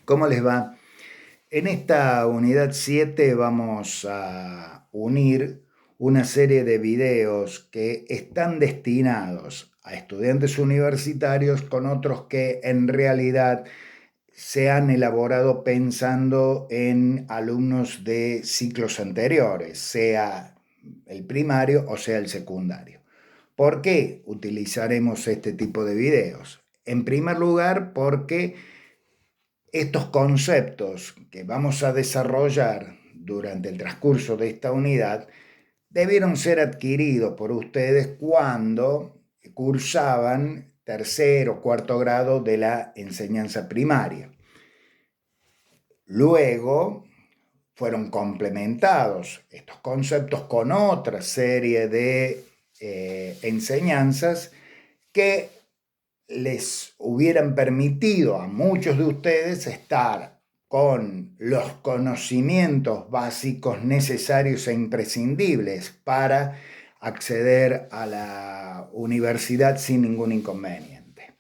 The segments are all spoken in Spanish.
¿Cómo les va? En esta unidad 7 vamos a unir una serie de videos que están destinados a estudiantes universitarios con otros que en realidad se han elaborado pensando en alumnos de ciclos anteriores, sea el primario o sea el secundario. ¿Por qué utilizaremos este tipo de videos? En primer lugar, porque estos conceptos que vamos a desarrollar durante el transcurso de esta unidad debieron ser adquiridos por ustedes cuando cursaban tercer o cuarto grado de la enseñanza primaria. Luego fueron complementados estos conceptos con otra serie de enseñanzas que les hubieran permitido a muchos de ustedes estar con los conocimientos básicos necesarios e imprescindibles para acceder a la universidad sin ningún inconveniente.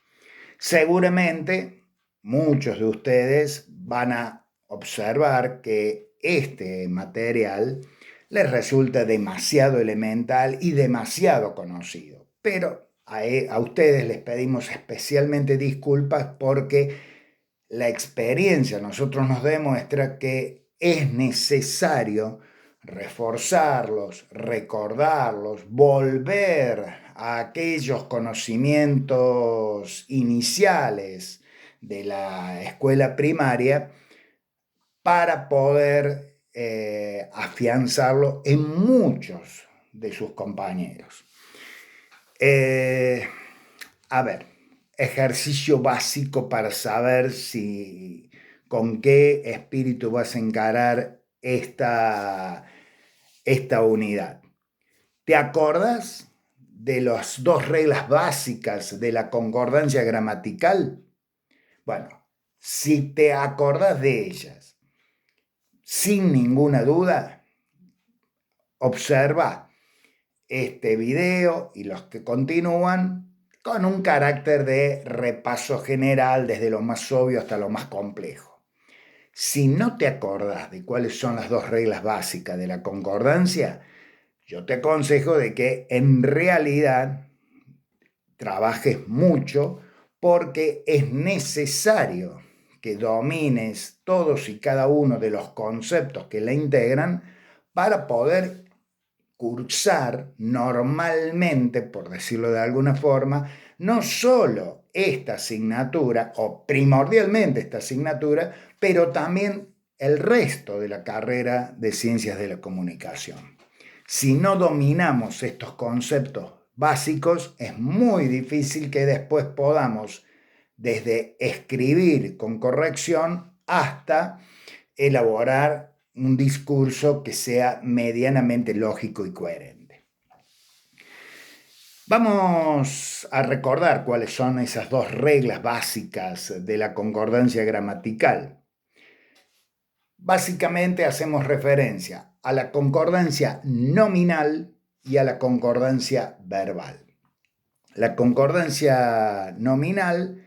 Seguramente muchos de ustedes van a observar que este material les resulta demasiado elemental y demasiado conocido, pero a ustedes les pedimos especialmente disculpas porque la experiencia a nosotros nos demuestra que es necesario reforzarlos, recordarlos, volver a aquellos conocimientos iniciales de la escuela primaria para poder afianzarlo en muchos de sus compañeros. Eh, a ver, ejercicio básico para saber si con qué espíritu vas a encarar esta unidad. ¿Te acordás de las dos reglas básicas de la concordancia gramatical? Bueno, si te acordás de ellas, sin ninguna duda, observa este video y los que continúan con un carácter de repaso general desde lo más obvio hasta lo más complejo. Si no te acordás de cuáles son las dos reglas básicas de la concordancia, yo te aconsejo de que en realidad trabajes mucho porque es necesario que domines todos y cada uno de los conceptos que la integran para poder cursar normalmente, por decirlo de alguna forma, no solo esta asignatura o primordialmente esta asignatura, pero también el resto de la carrera de Ciencias de la Comunicación. Si no dominamos estos conceptos básicos, es muy difícil que después podamos, desde escribir con corrección hasta elaborar un discurso que sea medianamente lógico y coherente. Vamos a recordar cuáles son esas dos reglas básicas de la concordancia gramatical. Básicamente hacemos referencia a la concordancia nominal y a la concordancia verbal. La concordancia nominal,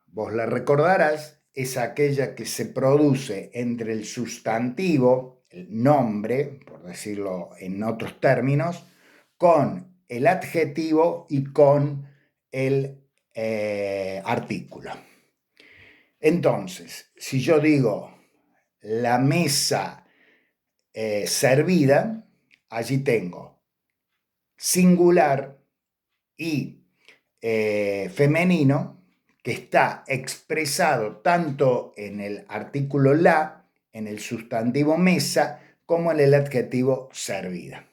vos la recordarás, es aquella que se produce entre el sustantivo, el nombre, por decirlo en otros términos, con el adjetivo y con el artículo. Entonces, si yo digo la mesa servida, allí tengo singular y femenino que está expresado tanto en el artículo la, en el sustantivo mesa, como en el adjetivo servida.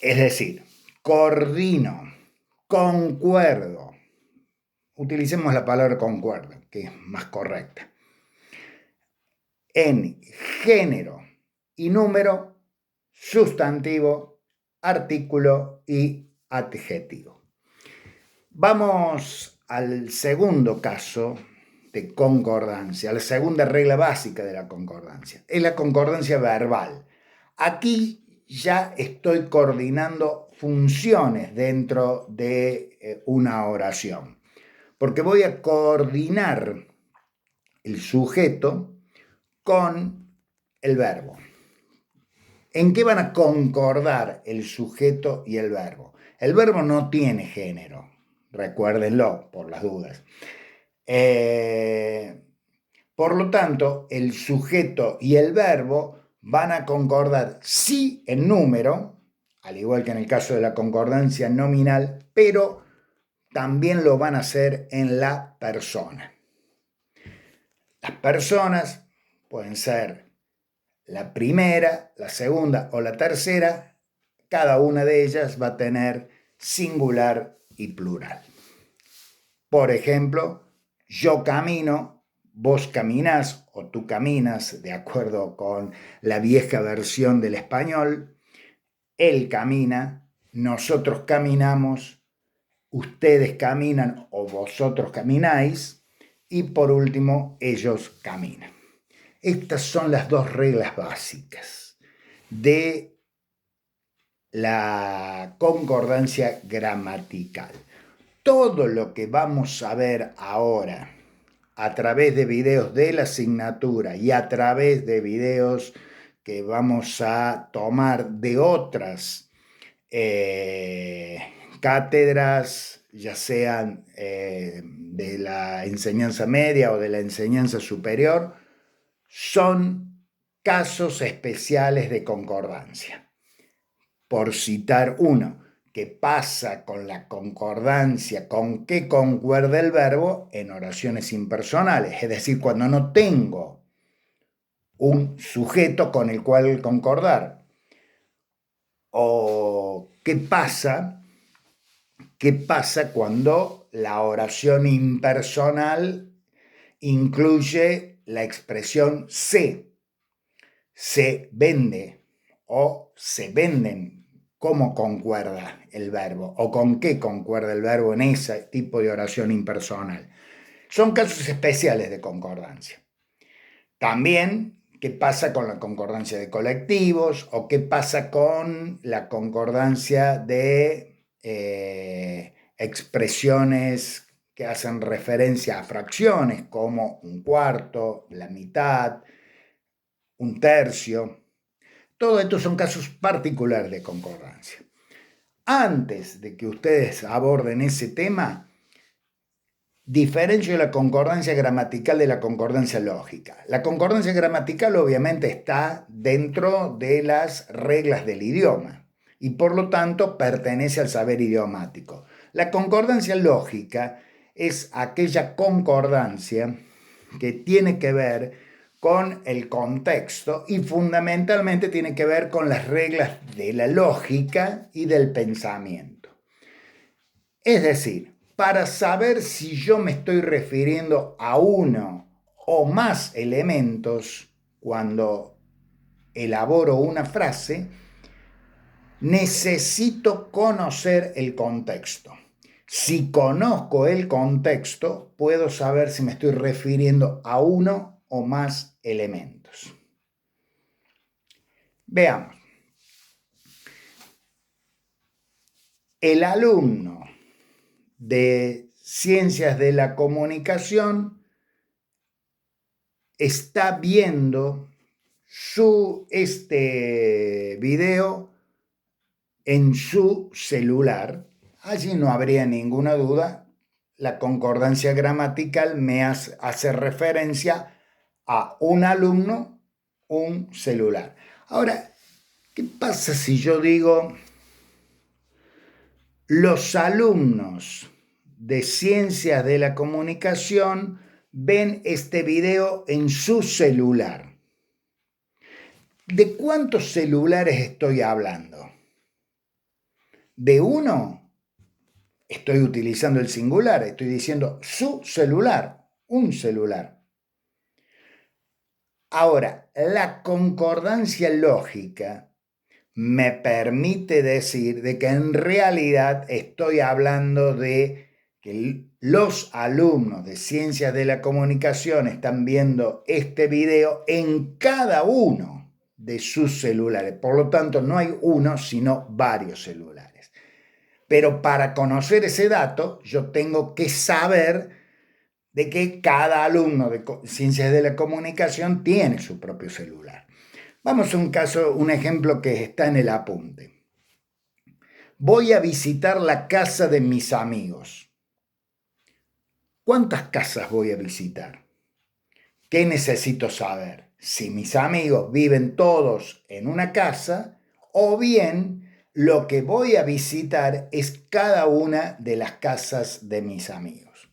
Es decir, coordino, concuerdo. Utilicemos la palabra concuerdo, que es más correcta. En género y número, sustantivo, artículo y adjetivo. Vamos al segundo caso de concordancia, la segunda regla básica de la concordancia, es la concordancia verbal. Aquí ya estoy coordinando funciones dentro de una oración. Porque voy a coordinar el sujeto con el verbo. ¿En qué van a concordar el sujeto y el verbo? El verbo no tiene género, recuérdenlo por las dudas. Por lo tanto, el sujeto y el verbo van a concordar sí en número, al igual que en el caso de la concordancia nominal, pero también lo van a hacer en la persona. Las personas pueden ser la primera, la segunda o la tercera. Cada una de ellas va a tener singular y plural. Por ejemplo, yo camino, vos caminás o tú caminas, de acuerdo con la vieja versión del español. Él camina, nosotros caminamos, ustedes caminan o vosotros camináis. Y por último, ellos caminan. Estas son las dos reglas básicas de la concordancia gramatical. Todo lo que vamos a ver ahora a través de videos de la asignatura y a través de videos que vamos a tomar de otras cátedras, ya sean de la enseñanza media o de la enseñanza superior, son casos especiales de concordancia. Por citar uno, ¿qué pasa con la concordancia? ¿Con qué concuerda el verbo en oraciones impersonales? Es decir, cuando no tengo un sujeto con el cual concordar. ¿O qué pasa cuando la oración impersonal incluye la expresión se vende o se venden? ¿Cómo concuerda el verbo? ¿O con qué concuerda el verbo en ese tipo de oración impersonal? Son casos especiales de concordancia. También, ¿qué pasa con la concordancia de colectivos? ¿O qué pasa con la concordancia de expresiones que hacen referencia a fracciones, como un cuarto, la mitad, un tercio? Todo esto son casos particulares de concordancia. Antes de que ustedes aborden ese tema, diferencio la concordancia gramatical de la concordancia lógica. La concordancia gramatical obviamente está dentro de las reglas del idioma y por lo tanto pertenece al saber idiomático. La concordancia lógica es aquella concordancia que tiene que ver con el contexto y fundamentalmente tiene que ver con las reglas de la lógica y del pensamiento. Es decir, para saber si yo me estoy refiriendo a uno o más elementos cuando elaboro una frase, necesito conocer el contexto. Si conozco el contexto, puedo saber si me estoy refiriendo a uno o más elementos. Veamos. El alumno de Ciencias de la Comunicación está viendo este video en su celular. Allí no habría ninguna duda. La concordancia gramatical me hace referencia a un alumno, un celular. Ahora, ¿qué pasa si yo digo los alumnos de Ciencias de la Comunicación ven este video en su celular? ¿De cuántos celulares estoy hablando? ¿De uno? Estoy utilizando el singular, estoy diciendo su celular, un celular. Ahora, la concordancia lógica me permite decir de que en realidad estoy hablando de que los alumnos de Ciencias de la Comunicación están viendo este video en cada uno de sus celulares. Por lo tanto, no hay uno, sino varios celulares. Pero para conocer ese dato, yo tengo que saber de que cada alumno de Ciencias de la Comunicación tiene su propio celular. Vamos a un ejemplo que está en el apunte. Voy a visitar la casa de mis amigos. ¿Cuántas casas voy a visitar? ¿Qué necesito saber? Si mis amigos viven todos en una casa o bien lo que voy a visitar es cada una de las casas de mis amigos.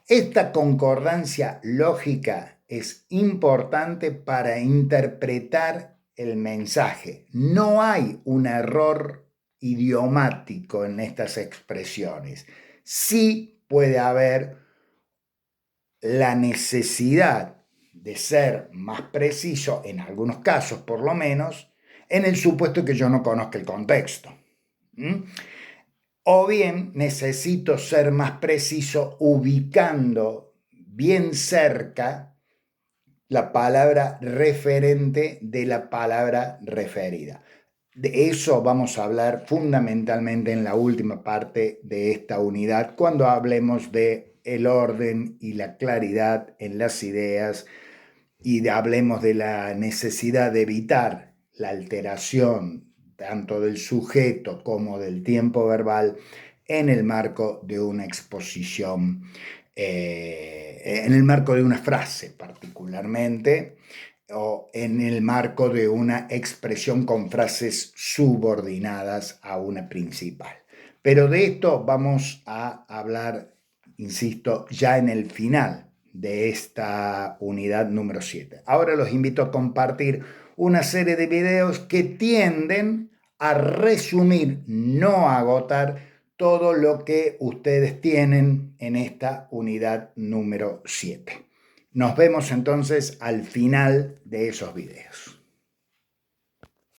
Esta concordancia lógica es importante para interpretar el mensaje. No hay un error idiomático en estas expresiones. Sí puede haber la necesidad de ser más preciso, en algunos casos por lo menos, en el supuesto que yo no conozca el contexto. O bien necesito ser más preciso ubicando bien cerca la palabra referente de la palabra referida. De eso vamos a hablar fundamentalmente en la última parte de esta unidad, cuando hablemos de el orden y la claridad en las ideas y hablemos de la necesidad de evitar la alteración tanto del sujeto como del tiempo verbal en el marco de una exposición, en el marco de una frase particularmente, o en el marco de una expresión con frases subordinadas a una principal. Pero de esto vamos a hablar, insisto, ya en el final de esta unidad número 7. Ahora los invito a compartir una serie de videos que tienden a resumir, no a agotar, todo lo que ustedes tienen en esta unidad número 7. Nos vemos entonces al final de esos videos.